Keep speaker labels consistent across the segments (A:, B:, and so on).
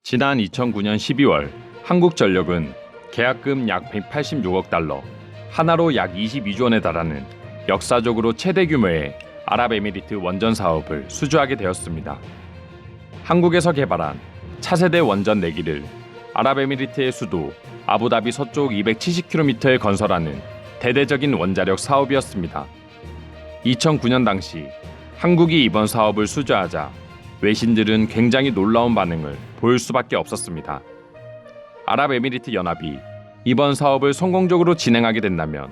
A: 지난 2009년 12월 한국전력은 계약금 약 186억 달러, 하나로 약 22조 원에 달하는 역사적으로 최대 규모의 아랍에미리트 원전 사업을 수주하게 되었습니다. 한국에서 개발한 차세대 원전 4기를 아랍에미리트의 수도 아부다비 서쪽 270km에 건설하는 대대적인 원자력 사업이었습니다. 2009년 당시 한국이 이번 사업을 수주하자 외신들은 굉장히 놀라운 반응을 보일 수밖에 없었습니다. 아랍에미리트 연합이 이번 사업을 성공적으로 진행하게 된다면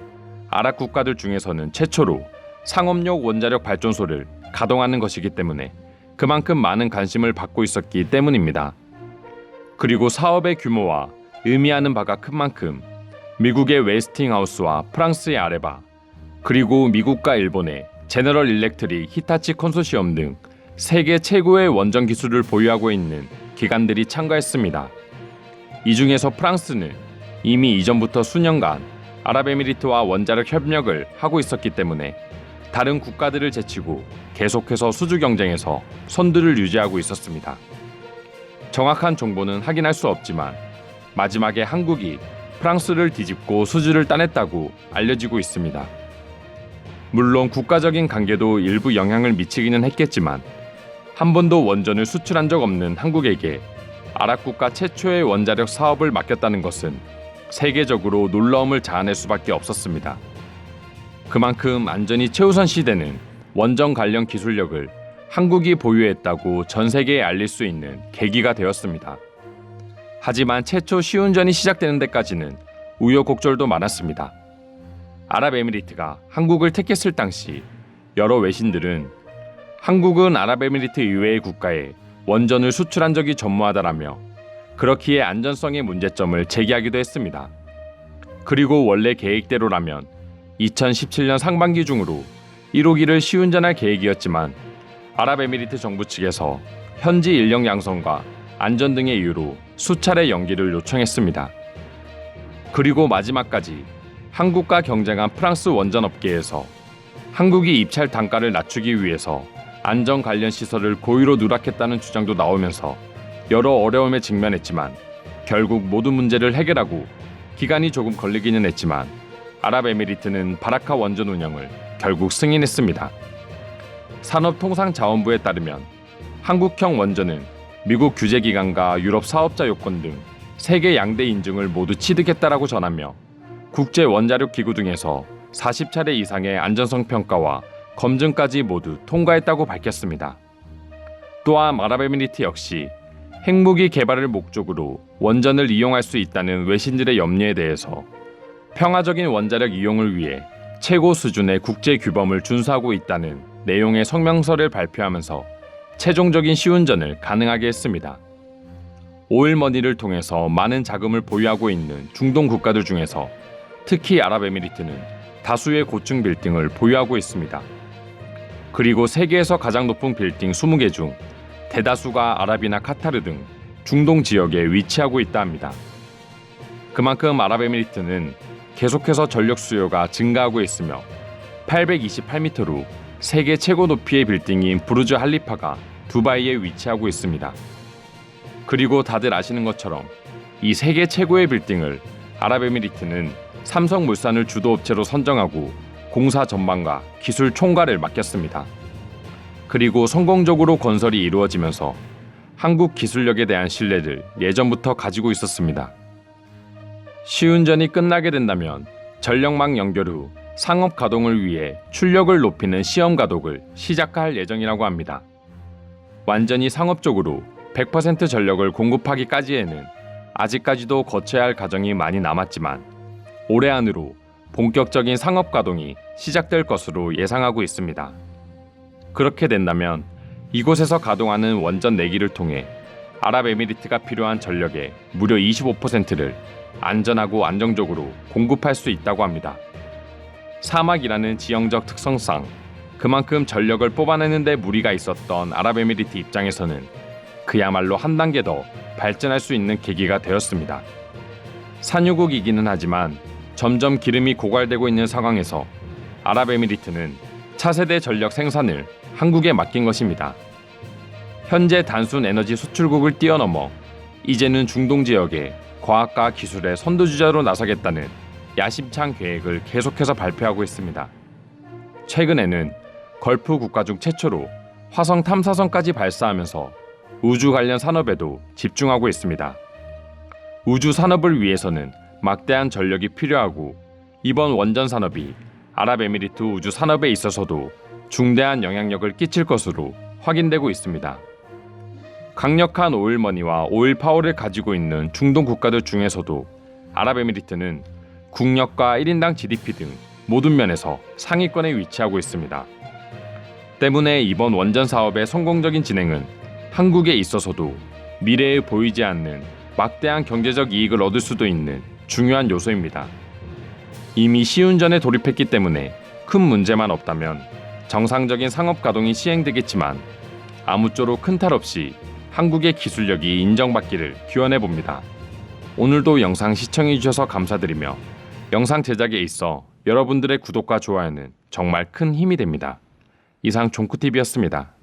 A: 아랍 국가들 중에서는 최초로 상업용 원자력 발전소를 가동하는 것이기 때문에 그만큼 많은 관심을 받고 있었기 때문입니다. 그리고 사업의 규모와 의미하는 바가 큰 만큼 미국의 웨스팅하우스와 프랑스의 아레바, 그리고 미국과 일본의 제너럴 일렉트릭, 히타치 컨소시엄 등 세계 최고의 원전 기술을 보유하고 있는 기관들이 참가했습니다. 이 중에서 프랑스는 이미 이전부터 수년간 아랍에미리트와 원자력 협력을 하고 있었기 때문에 다른 국가들을 제치고 계속해서 수주 경쟁에서 선두를 유지하고 있었습니다. 정확한 정보는 확인할 수 없지만 마지막에 한국이 프랑스를 뒤집고 수주를 따냈다고 알려지고 있습니다. 물론 국가적인 관계도 일부 영향을 미치기는 했겠지만 한 번도 원전을 수출한 적 없는 한국에게 아랍 국가 최초의 원자력 사업을 맡겼다는 것은 세계적으로 놀라움을 자아낼 수밖에 없었습니다. 그만큼 안전이 최우선 시되는 원전 관련 기술력을 한국이 보유했다고 전 세계에 알릴 수 있는 계기가 되었습니다. 하지만 최초 시운전이 시작되는 데까지는 우여곡절도 많았습니다. 아랍에미리트가 한국을 택했을 당시 여러 외신들은 한국은 아랍에미리트 이외의 국가에 원전을 수출한 적이 전무하다라며 그렇기에 안전성의 문제점을 제기하기도 했습니다. 그리고 원래 계획대로라면 2017년 상반기 중으로 1호기를 시운전할 계획이었지만 아랍에미리트 정부 측에서 현지 인력 양성과 안전 등의 이유로 수차례 연기를 요청했습니다. 그리고 마지막까지 한국과 경쟁한 프랑스 원전 업계에서 한국이 입찰 단가를 낮추기 위해서 안전 관련 시설을 고의로 누락했다는 주장도 나오면서 여러 어려움에 직면했지만 결국 모든 문제를 해결하고 기간이 조금 걸리기는 했지만 아랍에미리트는 바라카 원전 운영을 결국 승인했습니다. 산업통상자원부에 따르면 한국형 원전은 미국 규제기관과 유럽 사업자 요건 등 세계 양대 인증을 모두 취득했다라고 전하며 국제원자력기구 등에서 40차례 이상의 안전성 평가와 검증까지 모두 통과했다고 밝혔습니다. 또한 아랍에미리트 역시 핵무기 개발을 목적으로 원전을 이용할 수 있다는 외신들의 염려에 대해서 평화적인 원자력 이용을 위해 최고 수준의 국제 규범을 준수하고 있다는 내용의 성명서를 발표하면서 최종적인 시운전을 가능하게 했습니다. 오일머니를 통해서 많은 자금을 보유하고 있는 중동 국가들 중에서 특히 아랍에미리트는 다수의 고층 빌딩을 보유하고 있습니다. 그리고 세계에서 가장 높은 빌딩 20개 중 대다수가 아랍이나 카타르 등 중동 지역에 위치하고 있다 합니다. 그만큼 아랍에미리트는 계속해서 전력 수요가 증가하고 있으며 828m로 세계 최고 높이의 빌딩인 부르즈 할리파가 두바이에 위치하고 있습니다. 그리고 다들 아시는 것처럼 이 세계 최고의 빌딩을 아랍에미리트는 삼성물산을 주도업체로 선정하고 공사 전반과 기술 총괄을 맡겼습니다. 그리고 성공적으로 건설이 이루어지면서 한국 기술력에 대한 신뢰를 예전부터 가지고 있었습니다. 시운전이 끝나게 된다면 전력망 연결 후 상업 가동을 위해 출력을 높이는 시험 가동을 시작할 예정이라고 합니다. 완전히 상업적으로 100% 전력을 공급하기까지에는 아직까지도 거쳐야 할 과정이 많이 남았지만 올해 안으로 본격적인 상업 가동이 시작될 것으로 예상하고 있습니다. 그렇게 된다면 이곳에서 가동하는 원전 4기를 통해 아랍에미리트가 필요한 전력의 무려 25%를 안전하고 안정적으로 공급할 수 있다고 합니다. 사막이라는 지형적 특성상 그만큼 전력을 뽑아내는 데 무리가 있었던 아랍에미리트 입장에서는 그야말로 한 단계 더 발전할 수 있는 계기가 되었습니다. 산유국이기는 하지만 점점 기름이 고갈되고 있는 상황에서 아랍에미리트는 차세대 전력 생산을 한국에 맡긴 것입니다. 현재 단순 에너지 수출국을 뛰어넘어 이제는 중동 지역에 과학과 기술의 선두주자로 나서겠다는 야심찬 계획을 계속해서 발표하고 있습니다. 최근에는 걸프 국가 중 최초로 화성 탐사선까지 발사하면서 우주 관련 산업에도 집중하고 있습니다. 우주 산업을 위해서는 막대한 전력이 필요하고 이번 원전 산업이 아랍에미리트 우주 산업에 있어서도 중대한 영향력을 끼칠 것으로 확인되고 있습니다. 강력한 오일머니와 오일 파워를 가지고 있는 중동 국가들 중에서도 아랍에미리트는 국력과 1인당 GDP 등 모든 면에서 상위권에 위치하고 있습니다. 때문에 이번 원전 사업의 성공적인 진행은 한국에 있어서도 미래에 보이지 않는 막대한 경제적 이익을 얻을 수도 있는 중요한 요소입니다. 이미 시운전에 돌입했기 때문에 큰 문제만 없다면 정상적인 상업 가동이 시행되겠지만 아무쪼록 큰 탈 없이 한국의 기술력이 인정받기를 기원해 봅니다. 오늘도 영상 시청해 주셔서 감사드리며 영상 제작에 있어 여러분들의 구독과 좋아요는 정말 큰 힘이 됩니다. 이상 종쿠TV였습니다.